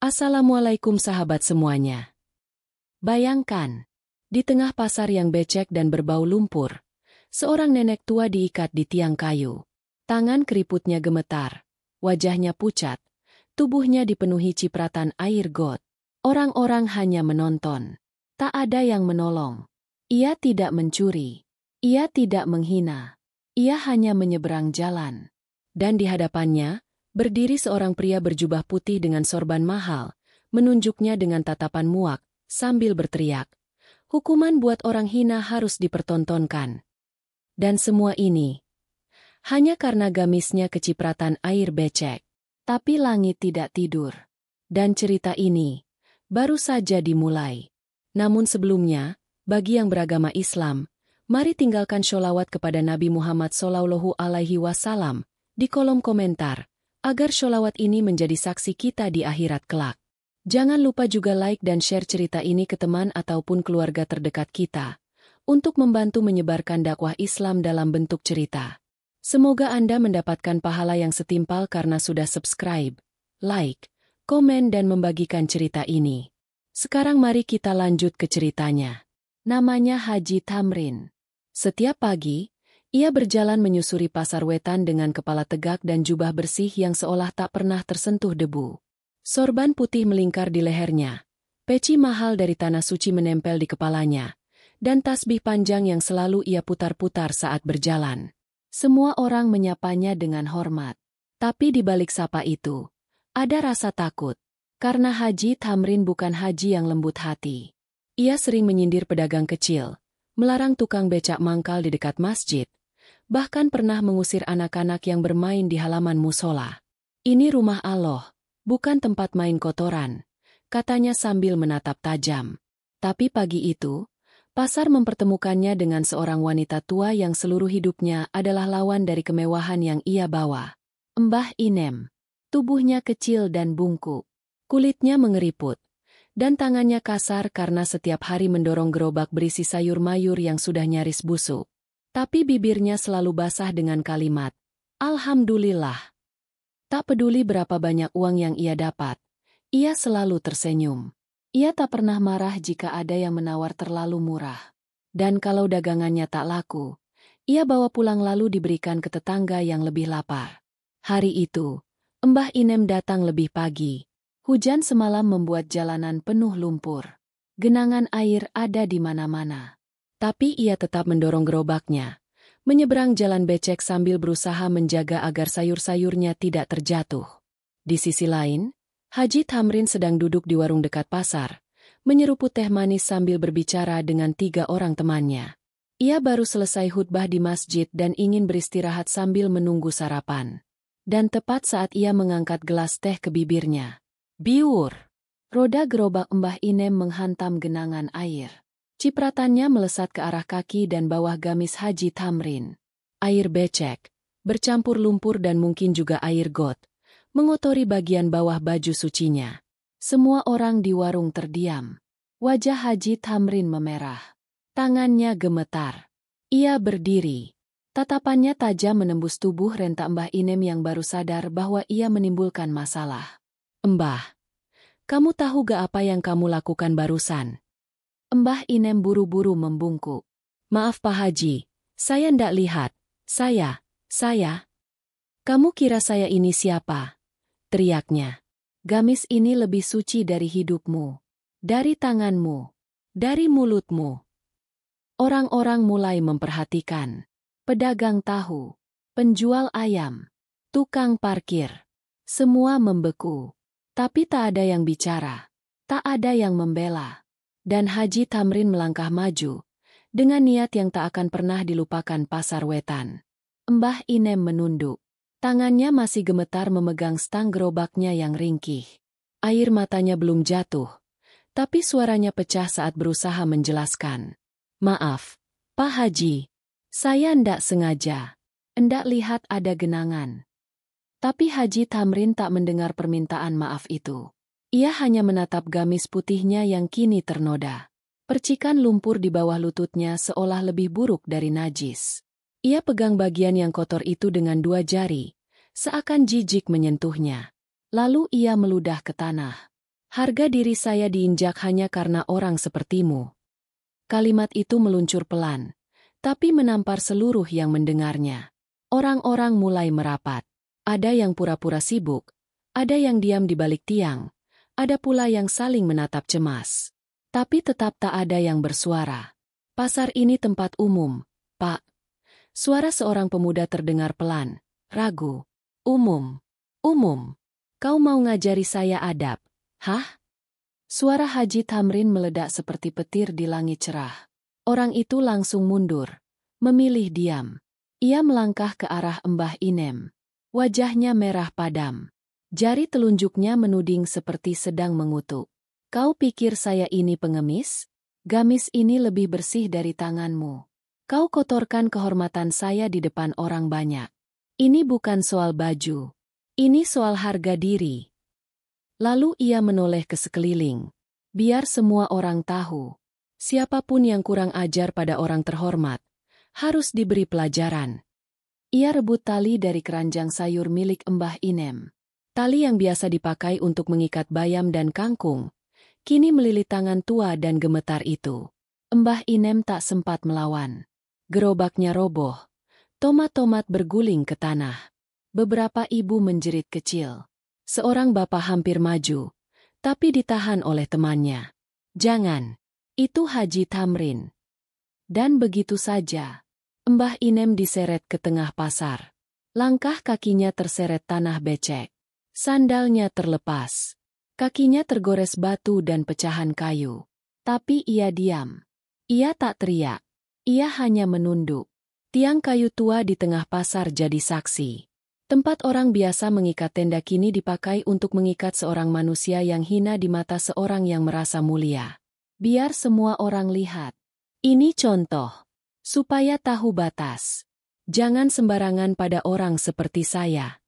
Assalamualaikum sahabat semuanya. Bayangkan, di tengah pasar yang becek dan berbau lumpur, seorang nenek tua diikat di tiang kayu. Tangan keriputnya gemetar, wajahnya pucat, tubuhnya dipenuhi cipratan air got. Orang-orang hanya menonton. Tak ada yang menolong. Ia tidak mencuri. Ia tidak menghina. Ia hanya menyeberang jalan. Dan di hadapannya, berdiri seorang pria berjubah putih dengan sorban mahal, menunjuknya dengan tatapan muak, sambil berteriak, "Hukuman buat orang hina harus dipertontonkan." Dan semua ini hanya karena gamisnya kecipratan air becek. Tapi langit tidak tidur. Dan cerita ini baru saja dimulai. Namun sebelumnya, bagi yang beragama Islam, mari tinggalkan sholawat kepada Nabi Muhammad SAW di kolom komentar, agar sholawat ini menjadi saksi kita di akhirat kelak. Jangan lupa juga like dan share cerita ini ke teman ataupun keluarga terdekat kita, untuk membantu menyebarkan dakwah Islam dalam bentuk cerita. Semoga Anda mendapatkan pahala yang setimpal karena sudah subscribe, like, komen dan membagikan cerita ini. Sekarang mari kita lanjut ke ceritanya. Namanya Haji Tamrin. Setiap pagi, ia berjalan menyusuri pasar wetan dengan kepala tegak dan jubah bersih yang seolah tak pernah tersentuh debu. Sorban putih melingkar di lehernya, peci mahal dari tanah suci menempel di kepalanya, dan tasbih panjang yang selalu ia putar-putar saat berjalan. Semua orang menyapanya dengan hormat. Tapi di balik sapa itu, ada rasa takut. Karena Haji Tamrin bukan haji yang lembut hati. Ia sering menyindir pedagang kecil, melarang tukang becak mangkal di dekat masjid, bahkan pernah mengusir anak-anak yang bermain di halaman musola. "Ini rumah Allah, bukan tempat main kotoran," katanya sambil menatap tajam. Tapi pagi itu, pasar mempertemukannya dengan seorang wanita tua yang seluruh hidupnya adalah lawan dari kemewahan yang ia bawa. Mbah Inem. Tubuhnya kecil dan bungkuk, kulitnya mengeriput, dan tangannya kasar karena setiap hari mendorong gerobak berisi sayur mayur yang sudah nyaris busuk. Tapi bibirnya selalu basah dengan kalimat, "Alhamdulillah." Tak peduli berapa banyak uang yang ia dapat, ia selalu tersenyum. Ia tak pernah marah jika ada yang menawar terlalu murah. Dan kalau dagangannya tak laku, ia bawa pulang lalu diberikan ke tetangga yang lebih lapar. Hari itu, Mbah Inem datang lebih pagi. Hujan semalam membuat jalanan penuh lumpur. Genangan air ada di mana-mana. Tapi ia tetap mendorong gerobaknya, menyeberang jalan becek sambil berusaha menjaga agar sayur-sayurnya tidak terjatuh. Di sisi lain, Haji Tamrin sedang duduk di warung dekat pasar, menyeruput teh manis sambil berbicara dengan 3 orang temannya. Ia baru selesai khutbah di masjid dan ingin beristirahat sambil menunggu sarapan. Dan tepat saat ia mengangkat gelas teh ke bibirnya, biur! Roda gerobak Mbah Inem menghantam genangan air. Cipratannya melesat ke arah kaki dan bawah gamis Haji Tamrin. Air becek, bercampur lumpur dan mungkin juga air got, mengotori bagian bawah baju sucinya. Semua orang di warung terdiam. Wajah Haji Tamrin memerah. Tangannya gemetar. Ia berdiri. Tatapannya tajam menembus tubuh renta Mbah Inem yang baru sadar bahwa ia menimbulkan masalah. "Mbah, kamu tahu gak apa yang kamu lakukan barusan?" Mbah Inem buru-buru membungkuk. "Maaf Pak Haji, saya ndak lihat. Saya. Kamu kira saya ini siapa?" teriaknya. "Gamis ini lebih suci dari hidupmu, dari tanganmu, dari mulutmu." Orang-orang mulai memperhatikan. Pedagang tahu, penjual ayam, tukang parkir, semua membeku. Tapi tak ada yang bicara, tak ada yang membela. Dan Haji Tamrin melangkah maju, dengan niat yang tak akan pernah dilupakan pasar wetan. Mbah Inem menunduk. Tangannya masih gemetar memegang stang gerobaknya yang ringkih. Air matanya belum jatuh, tapi suaranya pecah saat berusaha menjelaskan. "Maaf, Pak Haji. Saya ndak sengaja. Ndak lihat ada genangan." Tapi Haji Tamrin tak mendengar permintaan maaf itu. Ia hanya menatap gamis putihnya yang kini ternoda. Percikan lumpur di bawah lututnya seolah lebih buruk dari najis. Ia pegang bagian yang kotor itu dengan 2 jari, seakan jijik menyentuhnya. Lalu ia meludah ke tanah. Harga diri saya diinjak hanya karena orang sepertimu. Kalimat itu meluncur pelan, tapi menampar seluruh yang mendengarnya. Orang-orang mulai merapat. Ada yang pura-pura sibuk, ada yang diam di balik tiang, ada pula yang saling menatap cemas. Tapi tetap tak ada yang bersuara. Pasar ini tempat umum, Pak. Suara seorang pemuda terdengar pelan, ragu. Umum. Umum. Kau mau ngajari saya adab? Hah? Suara Haji Tamrin meledak seperti petir di langit cerah. Orang itu langsung mundur, memilih diam. Ia melangkah ke arah Mbah Inem. Wajahnya merah padam. Jari telunjuknya menuding seperti sedang mengutuk. Kau pikir saya ini pengemis? Gamis ini lebih bersih dari tanganmu. Kau kotorkan kehormatan saya di depan orang banyak. Ini bukan soal baju. Ini soal harga diri. Lalu ia menoleh ke sekeliling. Biar semua orang tahu. Siapapun yang kurang ajar pada orang terhormat, harus diberi pelajaran. Ia rebut tali dari keranjang sayur milik Mbah Inem. Tali yang biasa dipakai untuk mengikat bayam dan kangkung, kini melilit tangan tua dan gemetar itu. Mbah Inem tak sempat melawan. Gerobaknya roboh. Tomat-tomat berguling ke tanah. Beberapa ibu menjerit kecil. Seorang bapak hampir maju, tapi ditahan oleh temannya. Jangan. Itu Haji Tamrin. Dan begitu saja, Mbah Inem diseret ke tengah pasar. Langkah kakinya terseret tanah becek. Sandalnya terlepas. Kakinya tergores batu dan pecahan kayu. Tapi ia diam. Ia tak teriak. Ia hanya menunduk. Tiang kayu tua di tengah pasar jadi saksi. Tempat orang biasa mengikat tenda kini dipakai untuk mengikat seorang manusia yang hina di mata seorang yang merasa mulia. Biar semua orang lihat. Ini contoh. Supaya tahu batas. Jangan sembarangan pada orang seperti saya.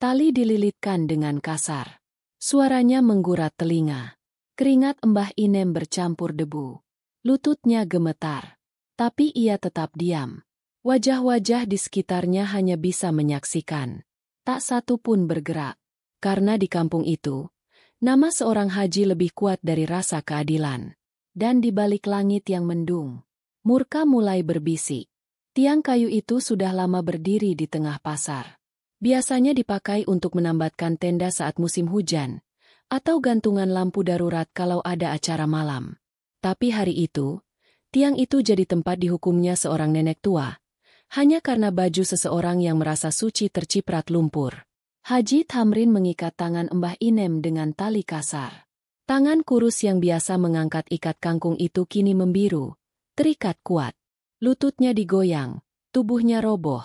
Tali dililitkan dengan kasar. Suaranya menggurat telinga. Keringat Mbah Inem bercampur debu. Lututnya gemetar. Tapi ia tetap diam. Wajah-wajah di sekitarnya hanya bisa menyaksikan. Tak satu pun bergerak. Karena di kampung itu, nama seorang haji lebih kuat dari rasa keadilan. Dan di balik langit yang mendung, murka mulai berbisik. Tiang kayu itu sudah lama berdiri di tengah pasar. Biasanya dipakai untuk menambatkan tenda saat musim hujan, atau gantungan lampu darurat kalau ada acara malam. Tapi hari itu, tiang itu jadi tempat dihukumnya seorang nenek tua, hanya karena baju seseorang yang merasa suci terciprat lumpur. Haji Tamrin mengikat tangan Mbah Inem dengan tali kasar. Tangan kurus yang biasa mengangkat ikat kangkung itu kini membiru, terikat kuat. Lututnya digoyang, tubuhnya roboh,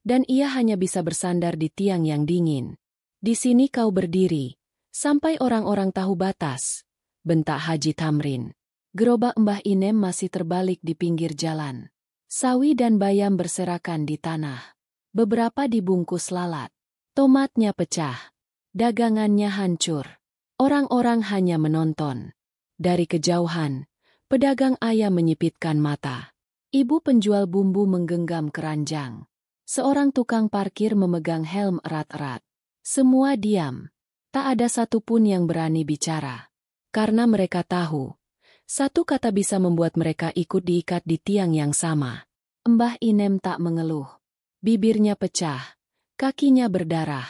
dan ia hanya bisa bersandar di tiang yang dingin. Di sini kau berdiri, sampai orang-orang tahu batas, bentak Haji Tamrin. Gerobak Mbah Inem masih terbalik di pinggir jalan. Sawi dan bayam berserakan di tanah. Beberapa dibungkus lalat. Tomatnya pecah. Dagangannya hancur. Orang-orang hanya menonton. Dari kejauhan, pedagang ayam menyipitkan mata. Ibu penjual bumbu menggenggam keranjang. Seorang tukang parkir memegang helm erat-erat. Semua diam. Tak ada satupun yang berani bicara. Karena mereka tahu, satu kata bisa membuat mereka ikut diikat di tiang yang sama. Mbah Inem tak mengeluh. Bibirnya pecah, kakinya berdarah.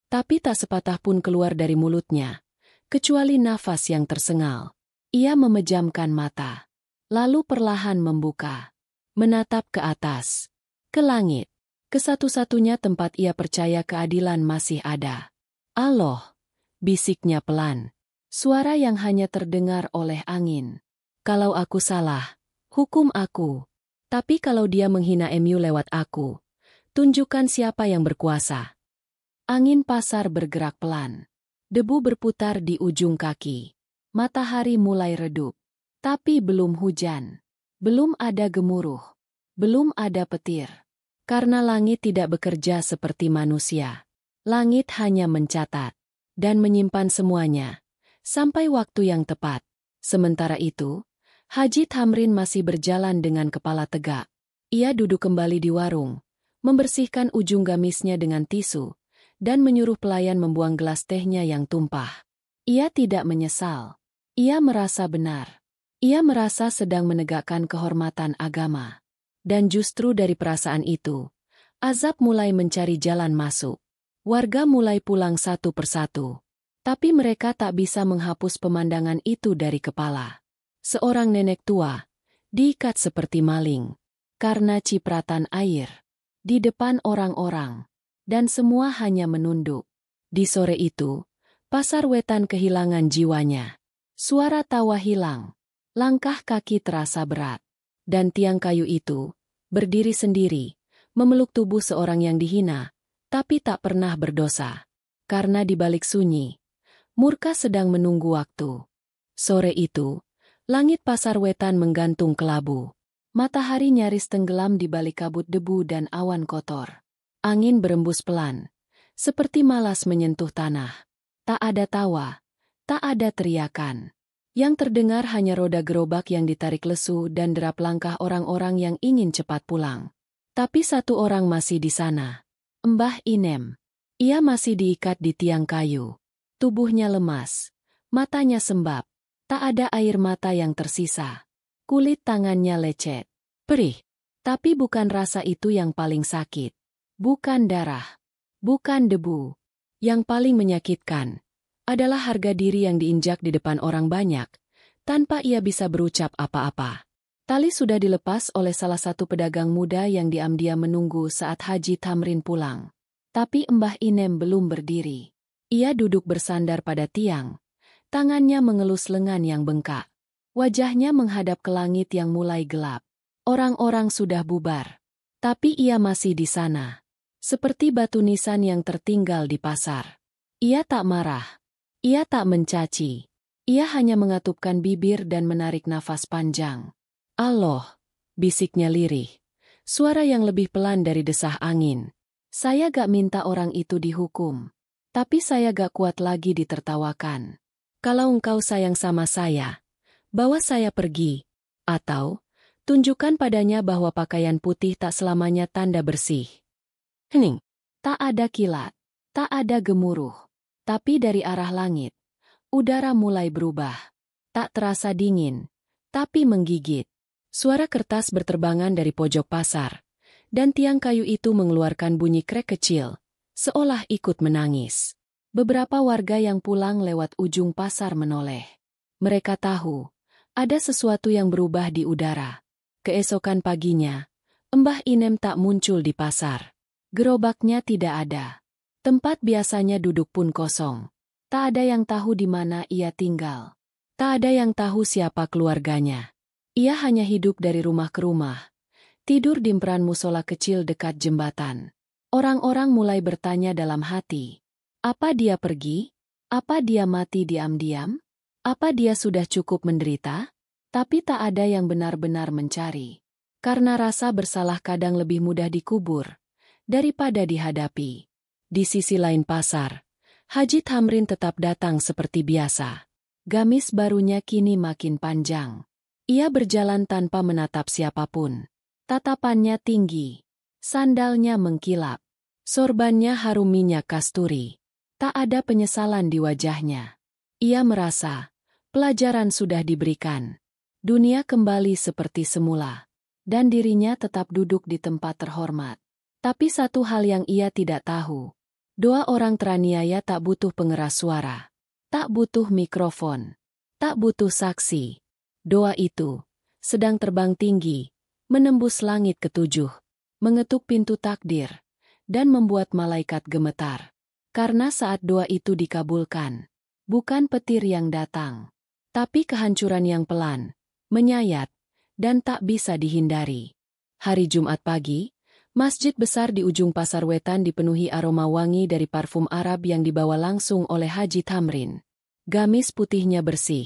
Tapi tak sepatah pun keluar dari mulutnya. Kecuali nafas yang tersengal. Ia memejamkan mata. Lalu perlahan membuka. Menatap ke atas. Ke langit. Ke satu-satunya tempat ia percaya keadilan masih ada. Allah, bisiknya pelan. Suara yang hanya terdengar oleh angin. Kalau aku salah, hukum aku. Tapi kalau dia menghina MU lewat aku, tunjukkan siapa yang berkuasa. Angin pasar bergerak pelan. Debu berputar di ujung kaki. Matahari mulai redup. Tapi belum hujan. Belum ada gemuruh. Belum ada petir. Karena langit tidak bekerja seperti manusia. Langit hanya mencatat. Dan menyimpan semuanya. Sampai waktu yang tepat. Sementara itu, Haji Tamrin masih berjalan dengan kepala tegak. Ia duduk kembali di warung. Membersihkan ujung gamisnya dengan tisu. Dan menyuruh pelayan membuang gelas tehnya yang tumpah. Ia tidak menyesal. Ia merasa benar. Ia merasa sedang menegakkan kehormatan agama. Dan justru dari perasaan itu, azab mulai mencari jalan masuk. Warga mulai pulang satu persatu. Tapi mereka tak bisa menghapus pemandangan itu dari kepala. Seorang nenek tua, diikat seperti maling, karena cipratan air. Di depan orang-orang. Dan semua hanya menunduk. Di sore itu, Pasar Wetan kehilangan jiwanya. Suara tawa hilang. Langkah kaki terasa berat. Dan tiang kayu itu, berdiri sendiri, memeluk tubuh seorang yang dihina, tapi tak pernah berdosa. Karena di balik sunyi, murka sedang menunggu waktu. Sore itu, langit Pasar Wetan menggantung kelabu. Matahari nyaris tenggelam di balik kabut debu dan awan kotor. Angin berembus pelan, seperti malas menyentuh tanah. Tak ada tawa, tak ada teriakan. Yang terdengar hanya roda gerobak yang ditarik lesu dan derap langkah orang-orang yang ingin cepat pulang. Tapi satu orang masih di sana. Mbah Inem. Ia masih diikat di tiang kayu. Tubuhnya lemas, matanya sembab. Tak ada air mata yang tersisa. Kulit tangannya lecet, perih. Tapi bukan rasa itu yang paling sakit. Bukan darah. Bukan debu. Yang paling menyakitkan adalah harga diri yang diinjak di depan orang banyak, tanpa ia bisa berucap apa-apa. Tali sudah dilepas oleh salah satu pedagang muda yang diam-diam menunggu saat Haji Tamrin pulang. Tapi Mbah Inem belum berdiri. Ia duduk bersandar pada tiang. Tangannya mengelus lengan yang bengkak. Wajahnya menghadap ke langit yang mulai gelap. Orang-orang sudah bubar. Tapi ia masih di sana. Seperti batu nisan yang tertinggal di pasar. Ia tak marah. Ia tak mencaci. Ia hanya mengatupkan bibir dan menarik nafas panjang. Allah, bisiknya lirih. Suara yang lebih pelan dari desah angin. Saya gak minta orang itu dihukum. Tapi saya gak kuat lagi ditertawakan. Kalau engkau sayang sama saya, bawa saya pergi. Atau, tunjukkan padanya bahwa pakaian putih tak selamanya tanda bersih. Hening. Tak ada kilat, tak ada gemuruh. Tapi dari arah langit, udara mulai berubah. Tak terasa dingin, tapi menggigit. Suara kertas berterbangan dari pojok pasar, dan tiang kayu itu mengeluarkan bunyi krek kecil, seolah ikut menangis. Beberapa warga yang pulang lewat ujung pasar menoleh. Mereka tahu, ada sesuatu yang berubah di udara. Keesokan paginya, Mbah Inem tak muncul di pasar. Gerobaknya tidak ada. Tempat biasanya duduk pun kosong. Tak ada yang tahu di mana ia tinggal. Tak ada yang tahu siapa keluarganya. Ia hanya hidup dari rumah ke rumah. Tidur di emperan musola kecil dekat jembatan. Orang-orang mulai bertanya dalam hati. Apa dia pergi? Apa dia mati diam-diam? Apa dia sudah cukup menderita? Tapi tak ada yang benar-benar mencari. Karena rasa bersalah kadang lebih mudah dikubur daripada dihadapi. Di sisi lain pasar, Haji Tamrin tetap datang seperti biasa. Gamis barunya kini makin panjang. Ia berjalan tanpa menatap siapapun. Tatapannya tinggi. Sandalnya mengkilap. Sorbannya harum minyak kasturi. Tak ada penyesalan di wajahnya. Ia merasa, pelajaran sudah diberikan. Dunia kembali seperti semula. Dan dirinya tetap duduk di tempat terhormat. Tapi satu hal yang ia tidak tahu. Doa orang teraniaya tak butuh pengeras suara. Tak butuh mikrofon. Tak butuh saksi. Doa itu sedang terbang tinggi, menembus langit ketujuh, mengetuk pintu takdir, dan membuat malaikat gemetar. Karena saat doa itu dikabulkan, bukan petir yang datang, tapi kehancuran yang pelan, menyayat, dan tak bisa dihindari. Hari Jumat pagi, masjid besar di ujung Pasar Wetan dipenuhi aroma wangi dari parfum Arab yang dibawa langsung oleh Haji Tamrin. Gamis putihnya bersih.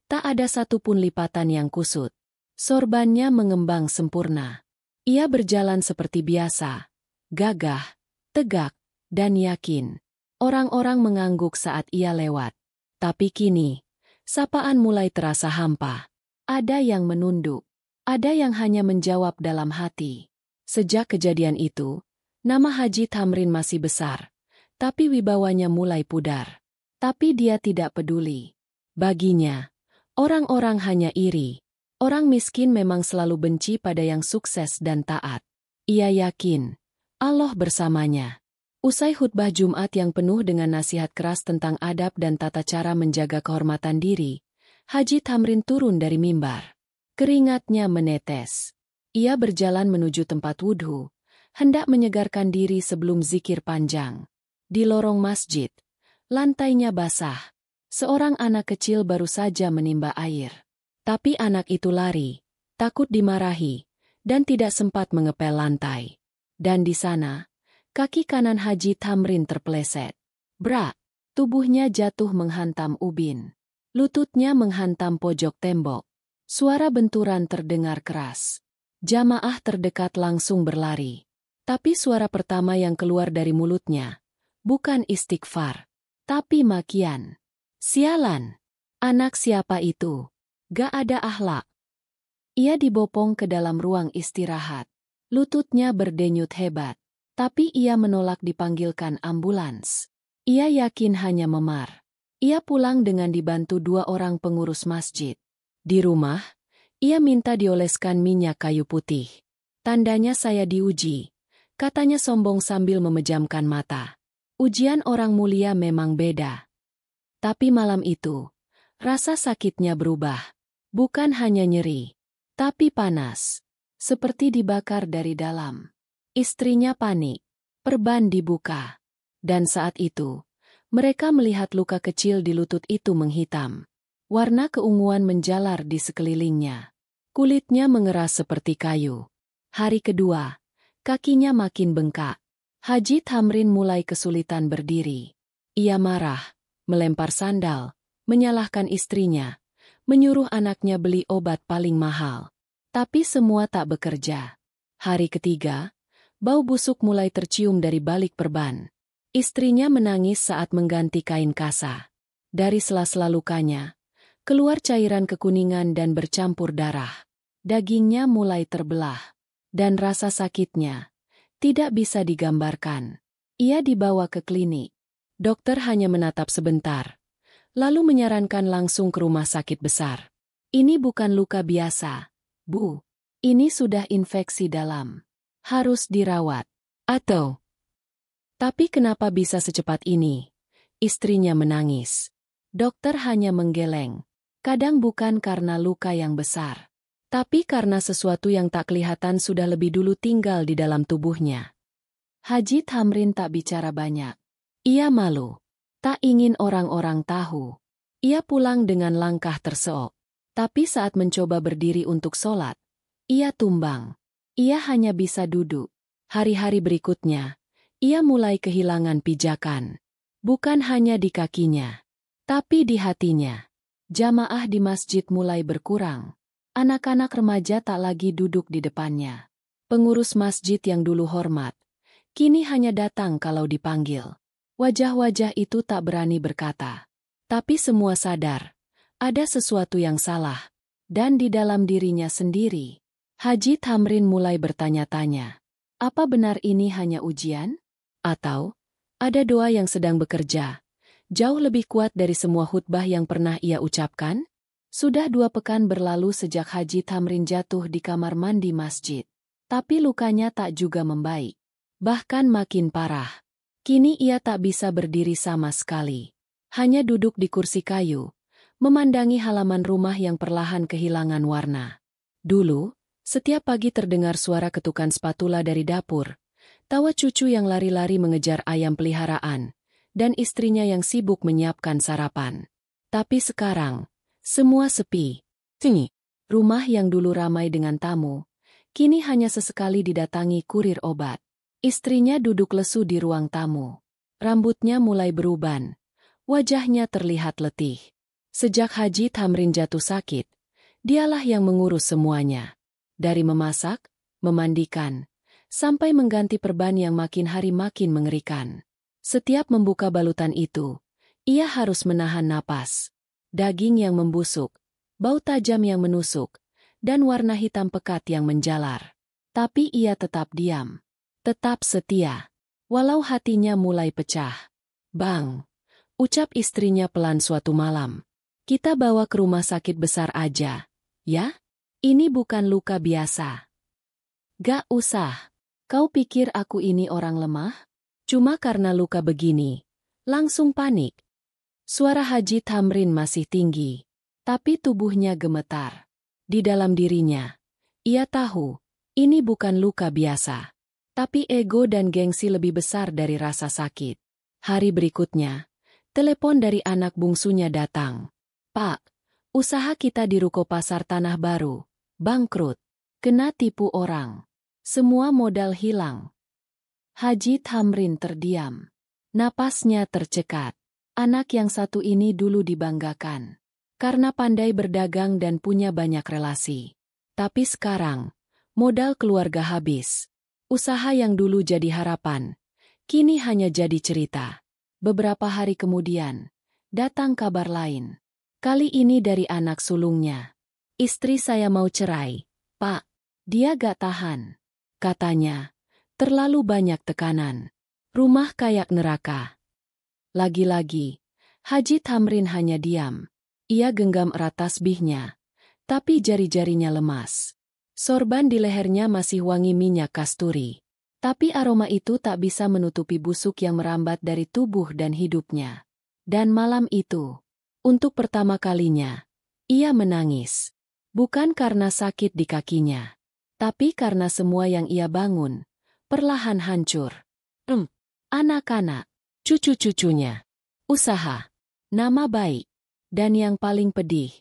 Tak ada satupun lipatan yang kusut. Sorbannya mengembang sempurna. Ia berjalan seperti biasa. Gagah, tegak, dan yakin. Orang-orang mengangguk saat ia lewat. Tapi kini, sapaan mulai terasa hampa. Ada yang menunduk. Ada yang hanya menjawab dalam hati. Sejak kejadian itu, nama Haji Tamrin masih besar, tapi wibawanya mulai pudar. Tapi dia tidak peduli. Baginya, orang-orang hanya iri. Orang miskin memang selalu benci pada yang sukses dan taat. Ia yakin Allah bersamanya. Usai khutbah Jumat yang penuh dengan nasihat keras tentang adab dan tata cara menjaga kehormatan diri, Haji Thamrin turun dari mimbar. Keringatnya menetes. Ia berjalan menuju tempat wudhu, hendak menyegarkan diri sebelum zikir panjang. Di lorong masjid, lantainya basah. Seorang anak kecil baru saja menimba air. Tapi anak itu lari, takut dimarahi, dan tidak sempat mengepel lantai. Dan di sana, kaki kanan Haji Thamrin terpeleset. Brak! Tubuhnya jatuh menghantam ubin. Lututnya menghantam pojok tembok. Suara benturan terdengar keras. Jamaah terdekat langsung berlari. Tapi suara pertama yang keluar dari mulutnya bukan istighfar, tapi makian. Sialan! Anak siapa itu? Gak ada akhlak. Ia dibopong ke dalam ruang istirahat. Lututnya berdenyut hebat. Tapi ia menolak dipanggilkan ambulans. Ia yakin hanya memar. Ia pulang dengan dibantu 2 orang pengurus masjid. Di rumah, ia minta dioleskan minyak kayu putih. Tandanya saya diuji, katanya sombong sambil memejamkan mata. Ujian orang mulia memang beda. Tapi malam itu, rasa sakitnya berubah. Bukan hanya nyeri, tapi panas. Seperti dibakar dari dalam. Istrinya panik. Perban dibuka. Dan saat itu, mereka melihat luka kecil di lutut itu menghitam. Warna keunguan menjalar di sekelilingnya. Kulitnya mengeras seperti kayu. Hari kedua, kakinya makin bengkak. Haji Thamrin mulai kesulitan berdiri. Ia marah, melempar sandal, menyalahkan istrinya, menyuruh anaknya beli obat paling mahal. Tapi semua tak bekerja. Hari ketiga, bau busuk mulai tercium dari balik perban. Istrinya menangis saat mengganti kain kasa. Dari sela-sela lukanya, keluar cairan kekuningan dan bercampur darah. Dagingnya mulai terbelah. Dan rasa sakitnya tidak bisa digambarkan. Ia dibawa ke klinik. Dokter hanya menatap sebentar, lalu menyarankan langsung ke rumah sakit besar. Ini bukan luka biasa, Bu. Ini sudah infeksi dalam. Harus dirawat. Tapi kenapa bisa secepat ini? Istrinya menangis. Dokter hanya menggeleng. Kadang bukan karena luka yang besar, tapi karena sesuatu yang tak kelihatan sudah lebih dulu tinggal di dalam tubuhnya. Haji Thamrin tak bicara banyak. Ia malu. Tak ingin orang-orang tahu. Ia pulang dengan langkah terseok. Tapi saat mencoba berdiri untuk sholat, ia tumbang. Ia hanya bisa duduk. Hari-hari berikutnya, ia mulai kehilangan pijakan. Bukan hanya di kakinya, tapi di hatinya. Jamaah di masjid mulai berkurang. Anak-anak remaja tak lagi duduk di depannya. Pengurus masjid yang dulu hormat, kini hanya datang kalau dipanggil. Wajah-wajah itu tak berani berkata. Tapi semua sadar, ada sesuatu yang salah. Dan di dalam dirinya sendiri, Haji Thamrin mulai bertanya-tanya. Apa benar ini hanya ujian? Atau, ada doa yang sedang bekerja, jauh lebih kuat dari semua khutbah yang pernah ia ucapkan? Sudah 2 pekan berlalu sejak Haji Thamrin jatuh di kamar mandi masjid. Tapi lukanya tak juga membaik. Bahkan makin parah. Kini ia tak bisa berdiri sama sekali. Hanya duduk di kursi kayu, memandangi halaman rumah yang perlahan kehilangan warna. Dulu, setiap pagi terdengar suara ketukan spatula dari dapur, tawa cucu yang lari-lari mengejar ayam peliharaan, dan istrinya yang sibuk menyiapkan sarapan. Tapi sekarang, semua sepi. Rumah yang dulu ramai dengan tamu, kini hanya sesekali didatangi kurir obat. Istrinya duduk lesu di ruang tamu. Rambutnya mulai beruban. Wajahnya terlihat letih. Sejak Haji Thamrin jatuh sakit, dialah yang mengurus semuanya. Dari memasak, memandikan, sampai mengganti perban yang makin hari makin mengerikan. Setiap membuka balutan itu, ia harus menahan napas. Daging yang membusuk, bau tajam yang menusuk, dan warna hitam pekat yang menjalar. Tapi ia tetap diam. Tetap setia. Walau hatinya mulai pecah. Bang! Ucap istrinya pelan suatu malam. Kita bawa ke rumah sakit besar aja, ya? Ini bukan luka biasa. Gak usah. Kau pikir aku ini orang lemah? Cuma karena luka begini. Langsung panik. Suara Haji Thamrin masih tinggi. Tapi tubuhnya gemetar. Di dalam dirinya, ia tahu, ini bukan luka biasa. Tapi ego dan gengsi lebih besar dari rasa sakit. Hari berikutnya, telepon dari anak bungsunya datang. Pak, usaha kita di ruko pasar Tanah Baru, bangkrut. Kena tipu orang. Semua modal hilang. Haji Thamrin terdiam. Napasnya tercekat. Anak yang satu ini dulu dibanggakan. Karena pandai berdagang dan punya banyak relasi. Tapi sekarang, modal keluarga habis. Usaha yang dulu jadi harapan, kini hanya jadi cerita. Beberapa hari kemudian, datang kabar lain. Kali ini dari anak sulungnya. Istri saya mau cerai, Pak. Dia gak tahan. Katanya, terlalu banyak tekanan. Rumah kayak neraka. Lagi-lagi, Haji Thamrin hanya diam. Ia genggam erat tasbihnya, tapi jari-jarinya lemas. Sorban di lehernya masih wangi minyak kasturi. Tapi aroma itu tak bisa menutupi busuk yang merambat dari tubuh dan hidupnya. Dan malam itu, untuk pertama kalinya, ia menangis. Bukan karena sakit di kakinya, tapi karena semua yang ia bangun, perlahan hancur. Anak-anak, cucu-cucunya, usaha, nama baik, dan yang paling pedih,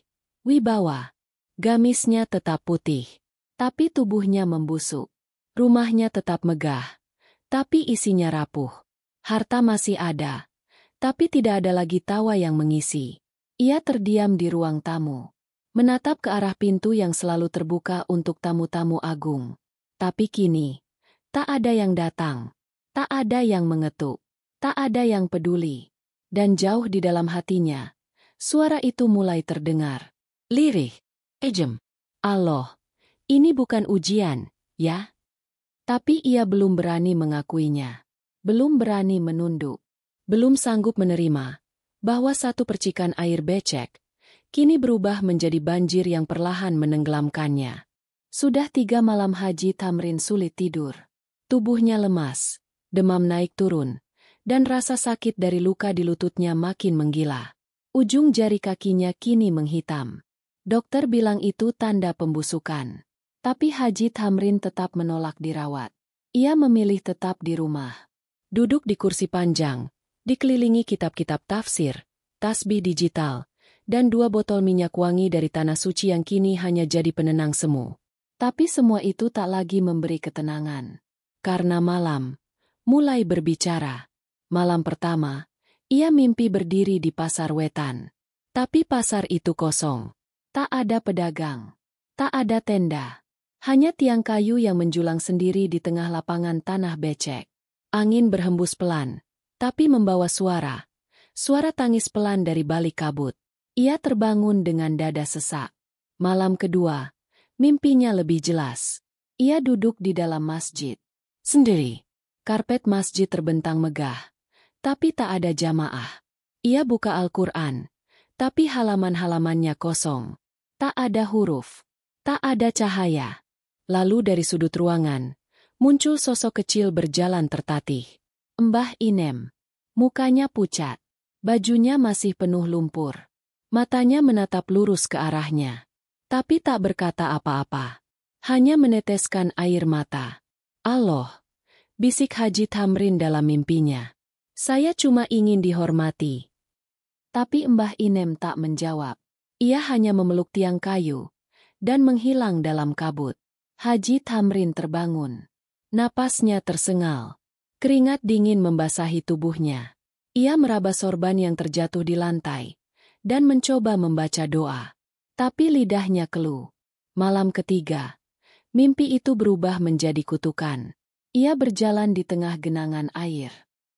wibawa. Gamisnya tetap putih, tapi tubuhnya membusuk. Rumahnya tetap megah, tapi isinya rapuh. Harta masih ada, tapi tidak ada lagi tawa yang mengisi. Ia terdiam di ruang tamu, menatap ke arah pintu yang selalu terbuka untuk tamu-tamu agung. Tapi kini, tak ada yang datang, tak ada yang mengetuk, tak ada yang peduli. Dan jauh di dalam hatinya, suara itu mulai terdengar. Lirih, ejem. Allah, ini bukan ujian, ya? Tapi ia belum berani mengakuinya. Belum berani menunduk. Belum sanggup menerima bahwa satu percikan air becek kini berubah menjadi banjir yang perlahan menenggelamkannya. Sudah 3 malam Haji Thamrin sulit tidur. Tubuhnya lemas, demam naik turun, dan rasa sakit dari luka di lututnya makin menggila. Ujung jari kakinya kini menghitam. Dokter bilang itu tanda pembusukan. Tapi Haji Thamrin tetap menolak dirawat. Ia memilih tetap di rumah. Duduk di kursi panjang, dikelilingi kitab-kitab tafsir, tasbih digital, dan 2 botol minyak wangi dari tanah suci yang kini hanya jadi penenang semu. Tapi semua itu tak lagi memberi ketenangan. Karena malam mulai berbicara. Malam pertama, ia mimpi berdiri di pasar wetan. Tapi pasar itu kosong. Tak ada pedagang. Tak ada tenda. Hanya tiang kayu yang menjulang sendiri di tengah lapangan tanah becek. Angin berhembus pelan, tapi membawa suara. Suara tangis pelan dari balik kabut. Ia terbangun dengan dada sesak. Malam kedua, mimpinya lebih jelas. Ia duduk di dalam masjid. Sendiri. Karpet masjid terbentang megah. Tapi tak ada jamaah. Ia buka Al-Quran. Tapi halaman-halamannya kosong. Tak ada huruf. Tak ada cahaya. Lalu dari sudut ruangan, muncul sosok kecil berjalan tertatih. Mbah Inem. Mukanya pucat. Bajunya masih penuh lumpur. Matanya menatap lurus ke arahnya. Tapi tak berkata apa-apa. Hanya meneteskan air mata. Allah, bisik Haji Thamrin dalam mimpinya. Saya cuma ingin dihormati. Tapi Mbah Inem tak menjawab. Ia hanya memeluk tiang kayu dan menghilang dalam kabut. Haji Thamrin terbangun. Napasnya tersengal. Keringat dingin membasahi tubuhnya. Ia meraba sorban yang terjatuh di lantai dan mencoba membaca doa. Tapi lidahnya keluh. Malam ketiga, mimpi itu berubah menjadi kutukan. Ia berjalan di tengah genangan air.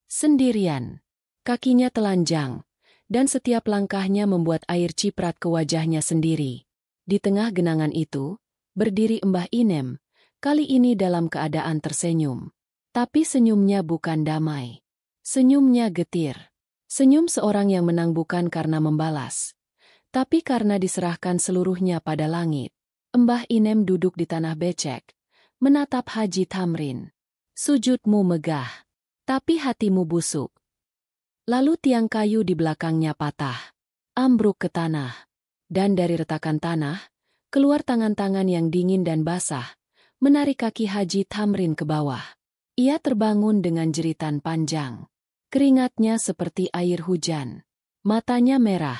Sendirian. Kakinya telanjang, dan setiap langkahnya membuat air ciprat ke wajahnya sendiri. Di tengah genangan itu, berdiri Mbah Inem, kali ini dalam keadaan tersenyum. Tapi senyumnya bukan damai. Senyumnya getir. Senyum seorang yang menang bukan karena membalas, tapi karena diserahkan seluruhnya pada langit. Mbah Inem duduk di tanah becek, menatap Haji Tamrin. Sujudmu megah, tapi hatimu busuk. Lalu tiang kayu di belakangnya patah, ambruk ke tanah. Dan dari retakan tanah, keluar tangan-tangan yang dingin dan basah, menarik kaki Haji Tamrin ke bawah. Ia terbangun dengan jeritan panjang. Keringatnya seperti air hujan. Matanya merah.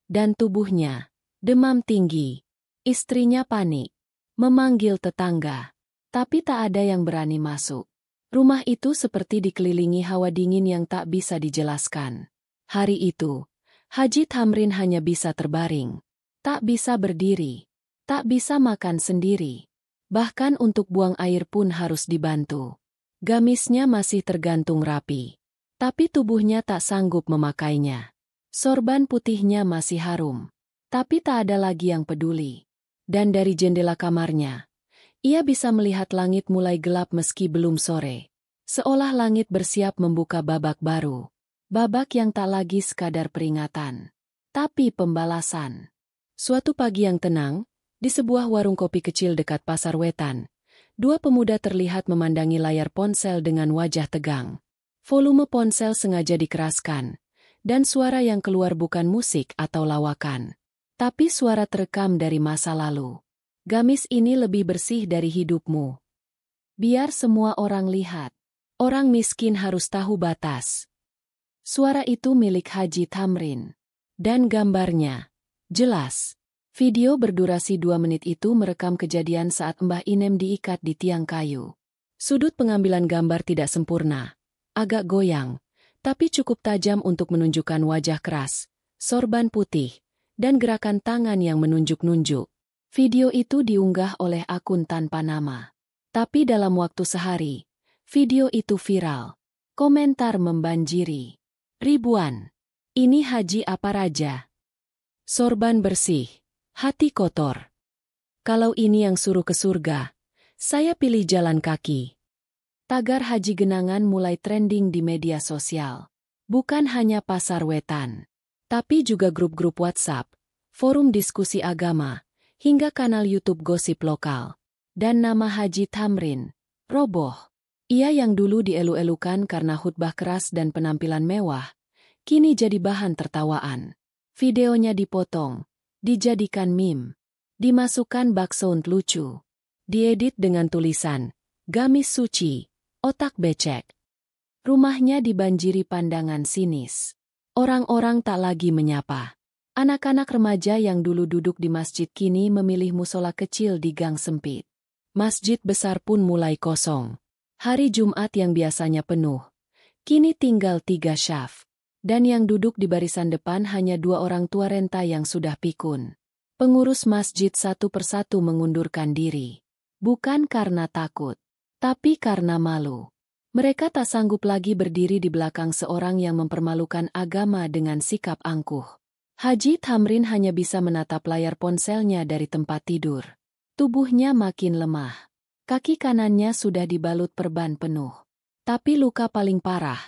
Dan tubuhnya demam tinggi. Istrinya panik. Memanggil tetangga. Tapi tak ada yang berani masuk. Rumah itu seperti dikelilingi hawa dingin yang tak bisa dijelaskan. Hari itu, Haji Tamrin hanya bisa terbaring. Tak bisa berdiri. Tak bisa makan sendiri. Bahkan untuk buang air pun harus dibantu. Gamisnya masih tergantung rapi. Tapi tubuhnya tak sanggup memakainya. Sorban putihnya masih harum. Tapi tak ada lagi yang peduli. Dan dari jendela kamarnya, ia bisa melihat langit mulai gelap meski belum sore. Seolah langit bersiap membuka babak baru. Babak yang tak lagi sekadar peringatan, tapi pembalasan. Suatu pagi yang tenang, di sebuah warung kopi kecil dekat Pasar Wetan, dua pemuda terlihat memandangi layar ponsel dengan wajah tegang. Volume ponsel sengaja dikeraskan, dan suara yang keluar bukan musik atau lawakan, tapi suara terekam dari masa lalu. Gamis ini lebih bersih dari hidupmu. Biar semua orang lihat. Orang miskin harus tahu batas. Suara itu milik Haji Tamrin. Dan gambarnya jelas. Video berdurasi 2 menit itu merekam kejadian saat Mbah Inem diikat di tiang kayu. Sudut pengambilan gambar tidak sempurna. Agak goyang. Tapi cukup tajam untuk menunjukkan wajah keras, sorban putih, dan gerakan tangan yang menunjuk-nunjuk. Video itu diunggah oleh akun tanpa nama. Tapi dalam waktu sehari, video itu viral. Komentar membanjiri. Ribuan. Ini haji apa raja? Sorban bersih. Hati kotor. Kalau ini yang suruh ke surga, saya pilih jalan kaki. Tagar Haji Genangan mulai trending di media sosial. Bukan hanya Pasar Wetan, tapi juga grup-grup WhatsApp, forum diskusi agama, hingga kanal YouTube gosip lokal. Dan nama Haji Tamrin roboh. Ia yang dulu dielu-elukan karena khutbah keras dan penampilan mewah, kini jadi bahan tertawaan. Videonya dipotong, dijadikan meme, dimasukkan backsound lucu, diedit dengan tulisan, gamis suci, otak becek. Rumahnya dibanjiri pandangan sinis. Orang-orang tak lagi menyapa. Anak-anak remaja yang dulu duduk di masjid kini memilih musola kecil di gang sempit. Masjid besar pun mulai kosong. Hari Jumat yang biasanya penuh, kini tinggal 3 syaf. Dan yang duduk di barisan depan hanya 2 orang tua renta yang sudah pikun. Pengurus masjid satu persatu mengundurkan diri. Bukan karena takut, tapi karena malu. Mereka tak sanggup lagi berdiri di belakang seorang yang mempermalukan agama dengan sikap angkuh. Haji Tamrin hanya bisa menatap layar ponselnya dari tempat tidur. Tubuhnya makin lemah. Kaki kanannya sudah dibalut perban penuh. Tapi luka paling parah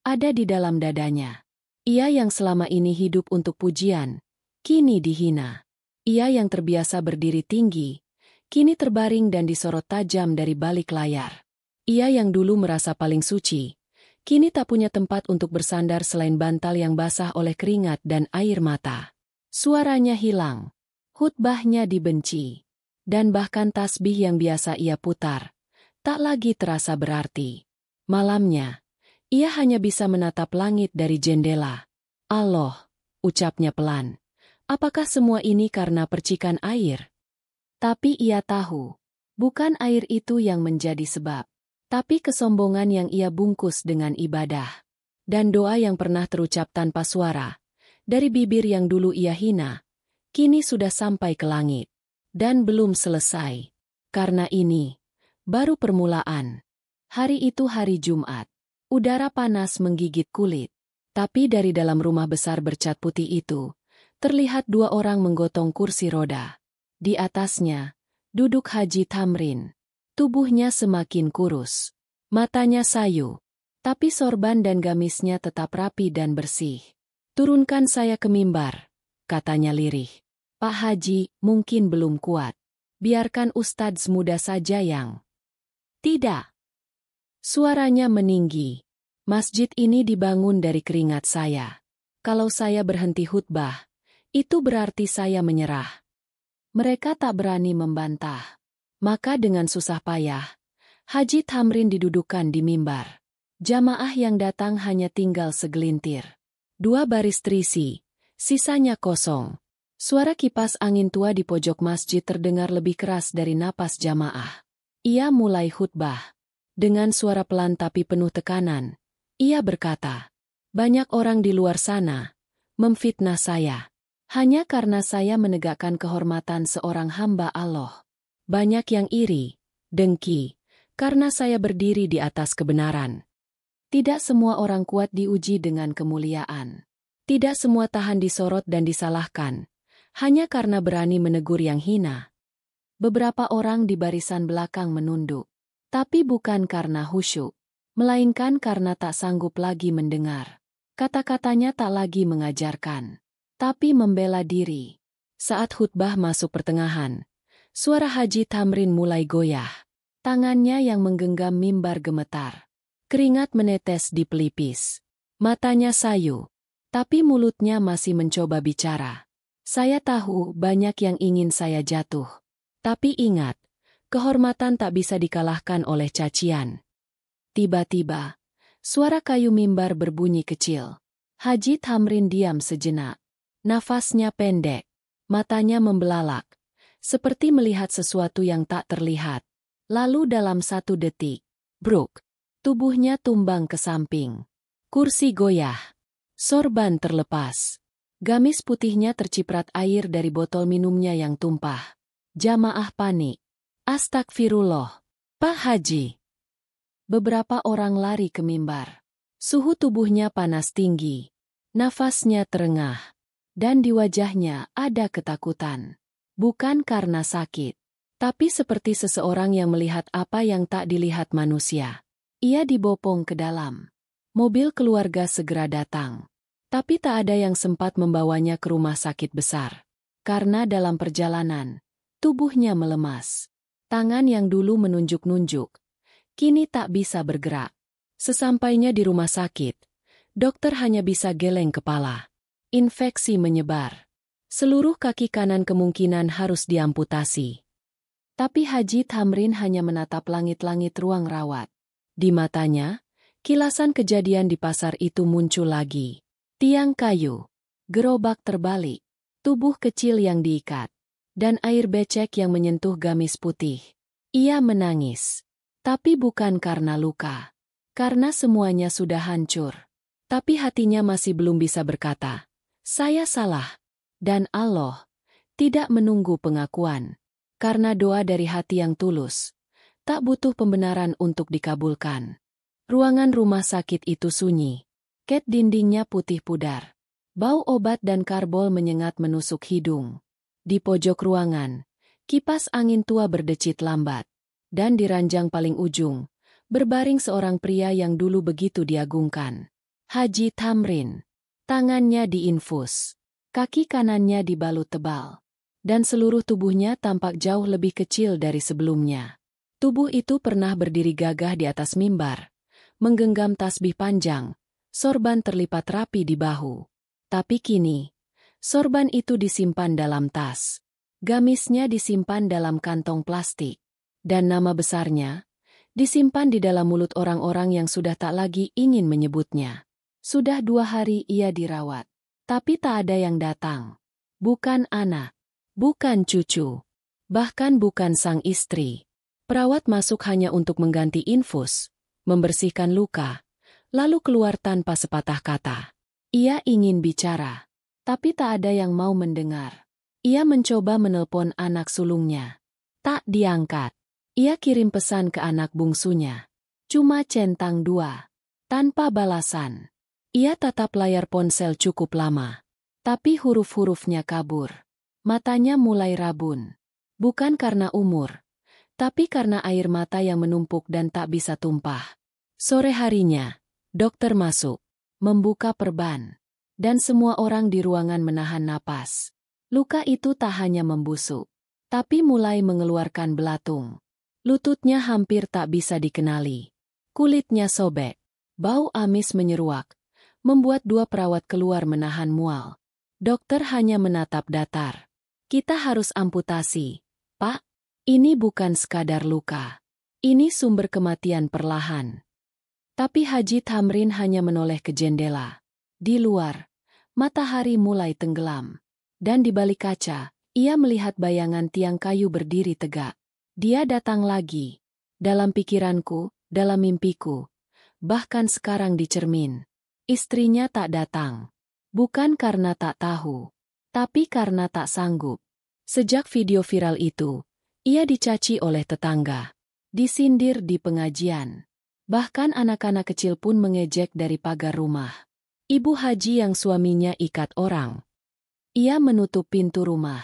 ada di dalam dadanya. Ia yang selama ini hidup untuk pujian, kini dihina. Ia yang terbiasa berdiri tinggi, kini terbaring dan disorot tajam dari balik layar. Ia yang dulu merasa paling suci, kini tak punya tempat untuk bersandar selain bantal yang basah oleh keringat dan air mata. Suaranya hilang, khutbahnya dibenci, dan bahkan tasbih yang biasa ia putar, tak lagi terasa berarti. Malamnya, ia hanya bisa menatap langit dari jendela. Allah, ucapnya pelan. Apakah semua ini karena percikan air? Tapi ia tahu, bukan air itu yang menjadi sebab, tapi kesombongan yang ia bungkus dengan ibadah. Dan doa yang pernah terucap tanpa suara, dari bibir yang dulu ia hina, kini sudah sampai ke langit. Dan belum selesai. Karena ini baru permulaan. Hari itu hari Jumat. Udara panas menggigit kulit. Tapi dari dalam rumah besar bercat putih itu, terlihat 2 orang menggotong kursi roda. Di atasnya, duduk Haji Tamrin. Tubuhnya semakin kurus. Matanya sayu. Tapi sorban dan gamisnya tetap rapi dan bersih. "Turunkan saya ke mimbar," katanya lirih. "Pak Haji, mungkin belum kuat. Biarkan Ustadz muda saja yang..." "Tidak." Suaranya meninggi. "Masjid ini dibangun dari keringat saya. Kalau saya berhenti khutbah, itu berarti saya menyerah." Mereka tak berani membantah. Maka dengan susah payah, Haji Thamrin didudukkan di mimbar. Jamaah yang datang hanya tinggal segelintir. 2 baris terisi, sisanya kosong. Suara kipas angin tua di pojok masjid terdengar lebih keras dari napas jamaah. Ia mulai khutbah. Dengan suara pelan tapi penuh tekanan, ia berkata, "Banyak orang di luar sana memfitnah saya. Hanya karena saya menegakkan kehormatan seorang hamba Allah. Banyak yang iri, dengki, karena saya berdiri di atas kebenaran. Tidak semua orang kuat diuji dengan kemuliaan. Tidak semua tahan disorot dan disalahkan, hanya karena berani menegur yang hina." Beberapa orang di barisan belakang menunduk. Tapi bukan karena khusyuk, melainkan karena tak sanggup lagi mendengar. Kata-katanya tak lagi mengajarkan, tapi membela diri. Saat khutbah masuk pertengahan, suara Haji Thamrin mulai goyah. Tangannya yang menggenggam mimbar gemetar. Keringat menetes di pelipis. Matanya sayu, tapi mulutnya masih mencoba bicara. "Saya tahu banyak yang ingin saya jatuh. Tapi ingat, kehormatan tak bisa dikalahkan oleh cacian." Tiba-tiba, suara kayu mimbar berbunyi kecil. Haji Thamrin diam sejenak. Nafasnya pendek, matanya membelalak, seperti melihat sesuatu yang tak terlihat. Lalu dalam 1 detik, bruk, tubuhnya tumbang ke samping. Kursi goyah. Sorban terlepas. Gamis putihnya terciprat air dari botol minumnya yang tumpah. Jamaah panik. "Astagfirullah, Pak Haji." Beberapa orang lari ke mimbar. Suhu tubuhnya panas tinggi. Nafasnya terengah. Dan di wajahnya ada ketakutan. Bukan karena sakit, tapi seperti seseorang yang melihat apa yang tak dilihat manusia. Ia dibopong ke dalam. Mobil keluarga segera datang. Tapi tak ada yang sempat membawanya ke rumah sakit besar. Karena dalam perjalanan, tubuhnya melemas. Tangan yang dulu menunjuk-nunjuk, kini tak bisa bergerak. Sesampainya di rumah sakit, dokter hanya bisa geleng kepala. Infeksi menyebar. Seluruh kaki kanan kemungkinan harus diamputasi. Tapi Haji Thamrin hanya menatap langit-langit ruang rawat. Di matanya, kilasan kejadian di pasar itu muncul lagi. Tiang kayu, gerobak terbalik, tubuh kecil yang diikat, dan air becek yang menyentuh gamis putih. Ia menangis. Tapi bukan karena luka. Karena semuanya sudah hancur. Tapi hatinya masih belum bisa berkata, "Saya salah." Dan Allah tidak menunggu pengakuan. Karena doa dari hati yang tulus tak butuh pembenaran untuk dikabulkan. Ruangan rumah sakit itu sunyi. Ket dindingnya putih pudar. Bau obat dan karbol menyengat menusuk hidung. Di pojok ruangan, kipas angin tua berdecit lambat. Dan di ranjang paling ujung, berbaring seorang pria yang dulu begitu diagungkan. Haji Thamrin. Tangannya diinfus. Kaki kanannya dibalut tebal. Dan seluruh tubuhnya tampak jauh lebih kecil dari sebelumnya. Tubuh itu pernah berdiri gagah di atas mimbar, menggenggam tasbih panjang, sorban terlipat rapi di bahu. Tapi kini, sorban itu disimpan dalam tas. Gamisnya disimpan dalam kantong plastik. Dan nama besarnya disimpan di dalam mulut orang-orang yang sudah tak lagi ingin menyebutnya. Sudah 2 hari ia dirawat, tapi tak ada yang datang. Bukan anak, bukan cucu, bahkan bukan sang istri. Perawat masuk hanya untuk mengganti infus, membersihkan luka, lalu keluar tanpa sepatah kata. Ia ingin bicara, tapi tak ada yang mau mendengar. Ia mencoba menelpon anak sulungnya. Tak diangkat. Ia kirim pesan ke anak bungsunya. Cuma centang 2. Tanpa balasan. Ia tatap layar ponsel cukup lama. Tapi huruf-hurufnya kabur. Matanya mulai rabun. Bukan karena umur, tapi karena air mata yang menumpuk dan tak bisa tumpah. Sore harinya, Dokter masuk, membuka perban, dan semua orang di ruangan menahan napas. Luka itu tak hanya membusuk, tapi mulai mengeluarkan belatung. Lututnya hampir tak bisa dikenali. Kulitnya sobek. Bau amis menyeruak, membuat dua perawat keluar menahan mual. Dokter hanya menatap datar. Kita harus amputasi, Pak. Ini bukan sekadar luka. Ini sumber kematian perlahan. Tapi Haji Thamrin hanya menoleh ke jendela. Di luar, matahari mulai tenggelam. Dan di balik kaca, ia melihat bayangan tiang kayu berdiri tegak. Dia datang lagi. Dalam pikiranku, dalam mimpiku. Bahkan sekarang di cermin. Istrinya tak datang. Bukan karena tak tahu. Tapi karena tak sanggup. Sejak video viral itu, ia dicaci oleh tetangga. Disindir di pengajian. Bahkan anak-anak kecil pun mengejek dari pagar rumah. Ibu Haji yang suaminya ikat orang. Ia menutup pintu rumah,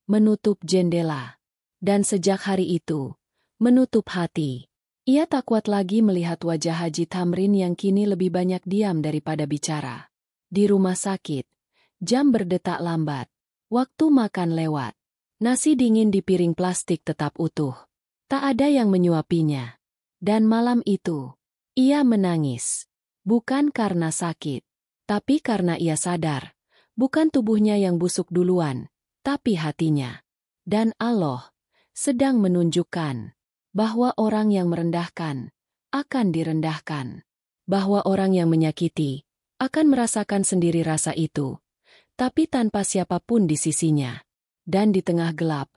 menutup jendela, dan sejak hari itu, menutup hati. Ia tak kuat lagi melihat wajah Haji Thamrin yang kini lebih banyak diam daripada bicara. Di rumah sakit, jam berdetak lambat, waktu makan lewat. Nasi dingin di piring plastik tetap utuh. Tak ada yang menyuapinya. Dan malam itu, ia menangis. Bukan karena sakit, tapi karena ia sadar. Bukan tubuhnya yang busuk duluan, tapi hatinya. Dan Allah sedang menunjukkan bahwa orang yang merendahkan akan direndahkan. Bahwa orang yang menyakiti akan merasakan sendiri rasa itu, tapi tanpa siapapun di sisinya. Dan di tengah gelap,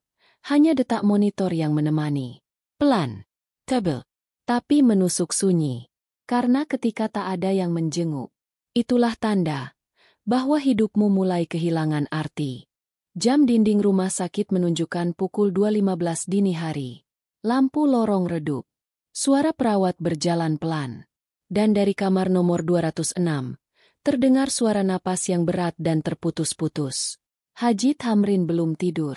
hanya detak monitor yang menemani. Pelan, tebal, tapi menusuk sunyi. Karena ketika tak ada yang menjenguk, itulah tanda bahwa hidupmu mulai kehilangan arti. Jam dinding rumah sakit menunjukkan pukul 2.15 dini hari. Lampu lorong redup. Suara perawat berjalan pelan. Dan dari kamar nomor 206, terdengar suara napas yang berat dan terputus-putus. Haji Thamrin belum tidur.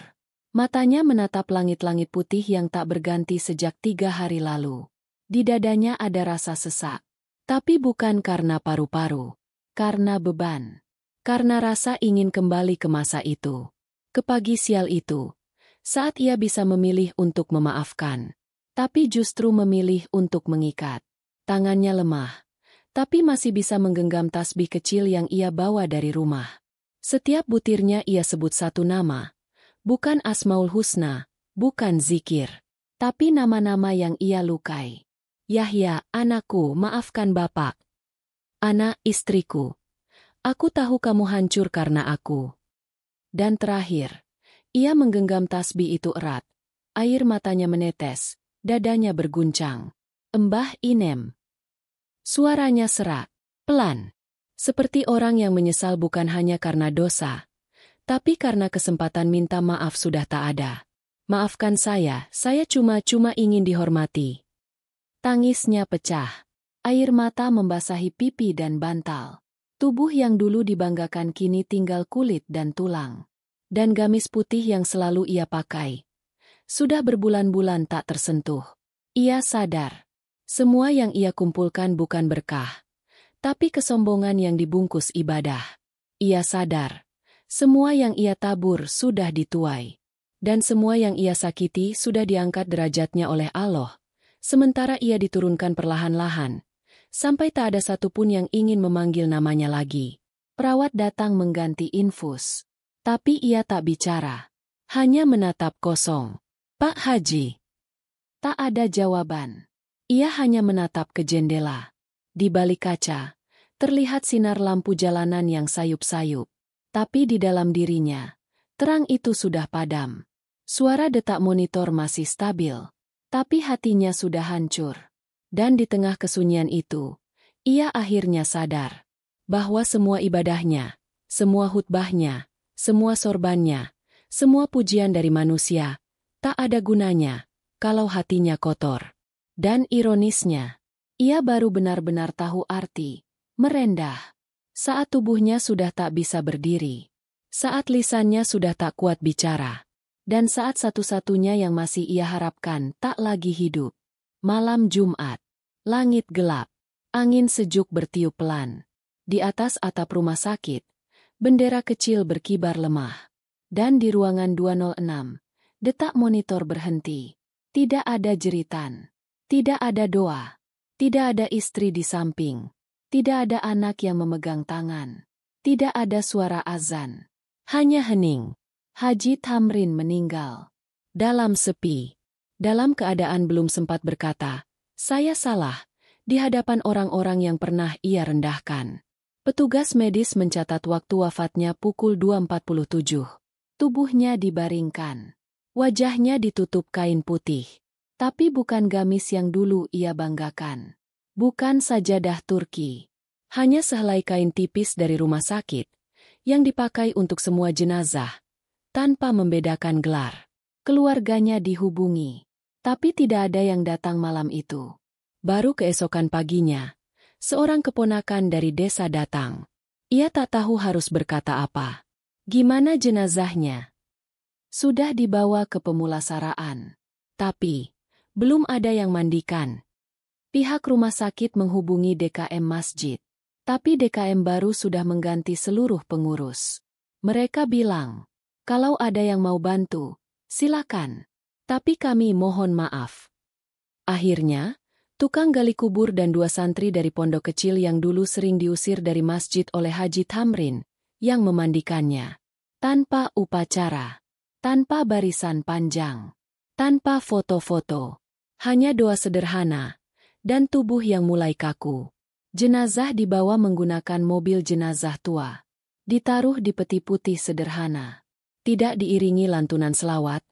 Matanya menatap langit-langit putih yang tak berganti sejak 3 hari lalu. Di dadanya ada rasa sesak. Tapi bukan karena paru-paru. Karena beban. Karena rasa ingin kembali ke masa itu. Ke pagi sial itu. Saat ia bisa memilih untuk memaafkan. Tapi justru memilih untuk mengikat. Tangannya lemah. Tapi masih bisa menggenggam tasbih kecil yang ia bawa dari rumah. Setiap butirnya ia sebut satu nama. Bukan Asmaul Husna, bukan zikir. Tapi nama-nama yang ia lukai. Yahya, anakku, maafkan bapak. Anak, istriku. Aku tahu kamu hancur karena aku. Dan terakhir, ia menggenggam tasbih itu erat. Air matanya menetes, dadanya berguncang. Embah Inem. Suaranya serak, pelan. Seperti orang yang menyesal bukan hanya karena dosa, tapi karena kesempatan minta maaf sudah tak ada. Maafkan saya cuma ingin dihormati. Tangisnya pecah. Air mata membasahi pipi dan bantal. Tubuh yang dulu dibanggakan kini tinggal kulit dan tulang. Dan gamis putih yang selalu ia pakai. Sudah berbulan-bulan tak tersentuh. Ia sadar. Semua yang ia kumpulkan bukan berkah. Tapi kesombongan yang dibungkus ibadah. Ia sadar, semua yang ia tabur sudah dituai. Dan semua yang ia sakiti sudah diangkat derajatnya oleh Allah. Sementara ia diturunkan perlahan-lahan. Sampai tak ada satupun yang ingin memanggil namanya lagi. Perawat datang mengganti infus. Tapi ia tak bicara. Hanya menatap kosong. Pak Haji. Tak ada jawaban. Ia hanya menatap ke jendela. Di balik kaca, terlihat sinar lampu jalanan yang sayup-sayup. Tapi di dalam dirinya, terang itu sudah padam. Suara detak monitor masih stabil. Tapi hatinya sudah hancur. Dan di tengah kesunyian itu, ia akhirnya sadar bahwa semua ibadahnya, semua khutbahnya, semua sorbannya, semua pujian dari manusia, tak ada gunanya kalau hatinya kotor. Dan ironisnya, ia baru benar-benar tahu arti merendah saat tubuhnya sudah tak bisa berdiri, saat lisannya sudah tak kuat bicara, dan saat satu-satunya yang masih ia harapkan tak lagi hidup. Malam Jumat, langit gelap, Angin sejuk bertiup pelan. Di atas atap rumah sakit, bendera kecil berkibar lemah. Dan di ruangan 206, detak monitor berhenti. Tidak ada jeritan. Tidak ada doa. Tidak ada istri di samping. Tidak ada anak yang memegang tangan. Tidak ada suara azan. Hanya hening. Haji Thamrin meninggal. Dalam sepi. Dalam keadaan belum sempat berkata, "Saya salah," di hadapan orang-orang yang pernah ia rendahkan. Petugas medis mencatat waktu wafatnya pukul 2.47. Tubuhnya dibaringkan. Wajahnya ditutup kain putih. Tapi bukan gamis yang dulu ia banggakan. Bukan sajadah Turki. Hanya sehelai kain tipis dari rumah sakit, yang dipakai untuk semua jenazah, tanpa membedakan gelar. Keluarganya dihubungi. Tapi tidak ada yang datang malam itu. Baru keesokan paginya, seorang keponakan dari desa datang. Ia tak tahu harus berkata apa. Gimana jenazahnya? Sudah dibawa ke pemulasaraan. Tapi, belum ada yang mandikan. Pihak rumah sakit menghubungi DKM masjid. Tapi DKM baru sudah mengganti seluruh pengurus. Mereka bilang, kalau ada yang mau bantu, silakan. Tapi kami mohon maaf. Akhirnya, tukang gali kubur dan 2 santri dari pondok kecil yang dulu sering diusir dari masjid oleh Haji Thamrin, yang memandikannya. Tanpa upacara. Tanpa barisan panjang. Tanpa foto-foto. Hanya doa sederhana. Dan tubuh yang mulai kaku. Jenazah dibawa menggunakan mobil jenazah tua. Ditaruh di peti putih sederhana. Tidak diiringi lantunan selawat.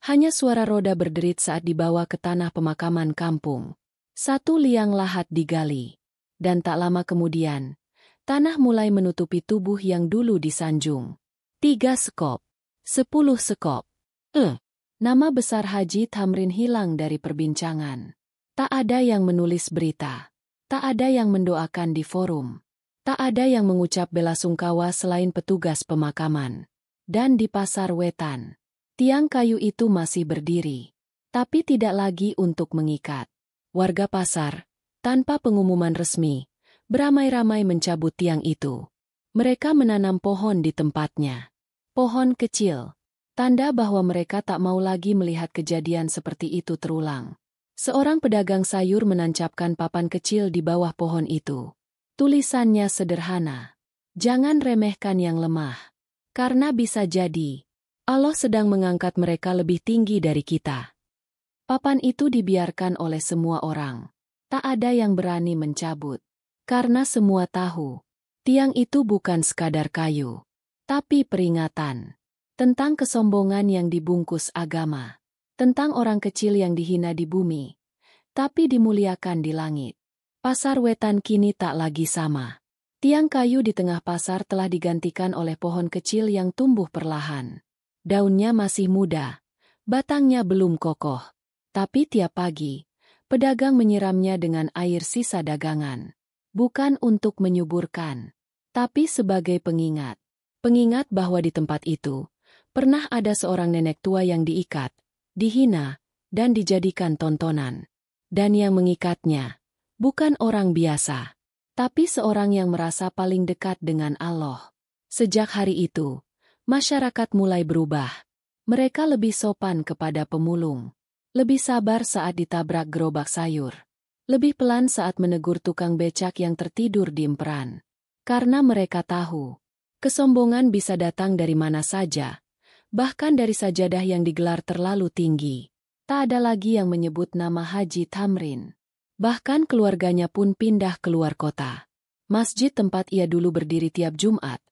Hanya suara roda berderit saat dibawa ke tanah pemakaman kampung. 1 liang lahat digali. Dan tak lama kemudian, tanah mulai menutupi tubuh yang dulu disanjung. 3 sekop. 10 sekop. Nama besar Haji Thamrin hilang dari perbincangan. Tak ada yang menulis berita. Tak ada yang mendoakan di forum. Tak ada yang mengucap bela sungkawa selain petugas pemakaman. Dan di Pasar Wetan, tiang kayu itu masih berdiri. Tapi tidak lagi untuk mengikat. Warga pasar, tanpa pengumuman resmi, beramai-ramai mencabut tiang itu. Mereka menanam pohon di tempatnya. Pohon kecil. Tanda bahwa mereka tak mau lagi melihat kejadian seperti itu terulang. Seorang pedagang sayur menancapkan papan kecil di bawah pohon itu. Tulisannya sederhana. Jangan remehkan yang lemah. Karena bisa jadi Allah sedang mengangkat mereka lebih tinggi dari kita. Papan itu dibiarkan oleh semua orang. Tak ada yang berani mencabut. Karena semua tahu, tiang itu bukan sekadar kayu. Tapi peringatan. Tentang kesombongan yang dibungkus agama. Tentang orang kecil yang dihina di bumi. Tapi dimuliakan di langit. Pasar Wetan kini tak lagi sama. Tiang kayu di tengah pasar telah digantikan oleh pohon kecil yang tumbuh perlahan. Daunnya masih muda. Batangnya belum kokoh. Tapi tiap pagi, pedagang menyiramnya dengan air sisa dagangan. Bukan untuk menyuburkan, tapi sebagai pengingat. Pengingat bahwa di tempat itu, pernah ada seorang nenek tua yang diikat, dihina, dan dijadikan tontonan. Dan yang mengikatnya, bukan orang biasa, tapi seorang yang merasa paling dekat dengan Allah. Sejak hari itu, masyarakat mulai berubah. Mereka lebih sopan kepada pemulung. Lebih sabar saat ditabrak gerobak sayur. Lebih pelan saat menegur tukang becak yang tertidur di emperan. Karena mereka tahu, kesombongan bisa datang dari mana saja, bahkan dari sajadah yang digelar terlalu tinggi. Tak ada lagi yang menyebut nama Haji Thamrin. Bahkan keluarganya pun pindah keluar kota. Masjid tempat ia dulu berdiri tiap Jumat,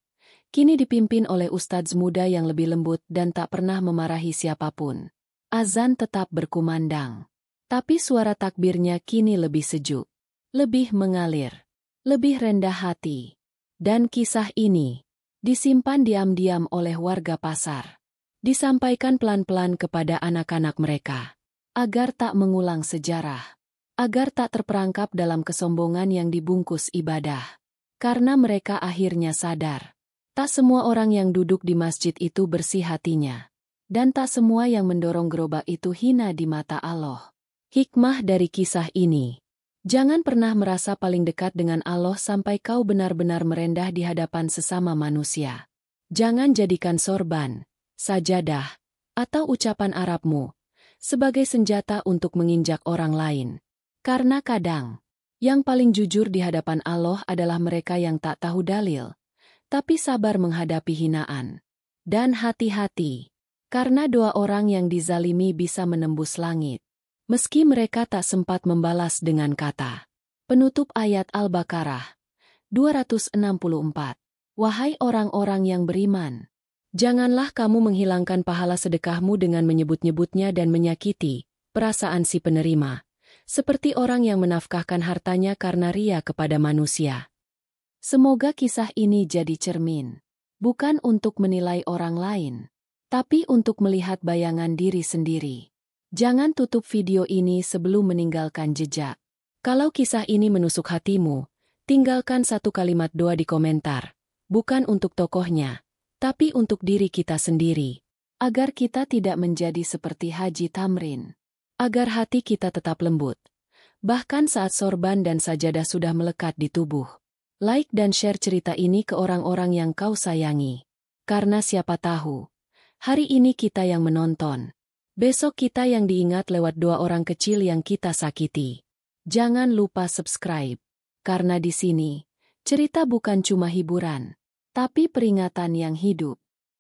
kini dipimpin oleh ustadz muda yang lebih lembut dan tak pernah memarahi siapapun. Azan tetap berkumandang. Tapi suara takbirnya kini lebih sejuk, lebih mengalir, lebih rendah hati. Dan kisah ini disimpan diam-diam oleh warga pasar. Disampaikan pelan-pelan kepada anak-anak mereka, agar tak mengulang sejarah, agar tak terperangkap dalam kesombongan yang dibungkus ibadah. Karena mereka akhirnya sadar, tak semua orang yang duduk di masjid itu bersih hatinya. Dan tak semua yang mendorong gerobak itu hina di mata Allah. Hikmah dari kisah ini, Jangan pernah merasa paling dekat dengan Allah sampai kau benar-benar merendah di hadapan sesama manusia. Jangan jadikan sorban, sajadah, atau ucapan Arabmu sebagai senjata untuk menginjak orang lain. Karena kadang, yang paling jujur di hadapan Allah adalah mereka yang tak tahu dalil, tapi sabar menghadapi hinaan. Dan hati-hati, karena doa orang yang dizalimi bisa menembus langit, meski mereka tak sempat membalas dengan kata. Penutup ayat Al-Baqarah 264. Wahai orang-orang yang beriman, janganlah kamu menghilangkan pahala sedekahmu dengan menyebut-nyebutnya dan menyakiti perasaan si penerima, seperti orang yang menafkahkan hartanya karena ria kepada manusia. Semoga kisah ini jadi cermin, bukan untuk menilai orang lain, tapi untuk melihat bayangan diri sendiri. Jangan tutup video ini sebelum meninggalkan jejak. Kalau kisah ini menusuk hatimu, tinggalkan satu kalimat doa di komentar, bukan untuk tokohnya, tapi untuk diri kita sendiri, agar kita tidak menjadi seperti Haji Tamrin, agar hati kita tetap lembut, bahkan saat sorban dan sajadah sudah melekat di tubuh. Like dan share cerita ini ke orang-orang yang kau sayangi. Karena siapa tahu, hari ini kita yang menonton. Besok kita yang diingat lewat doa orang kecil yang kita sakiti. Jangan lupa subscribe. Karena di sini, cerita bukan cuma hiburan, tapi peringatan yang hidup.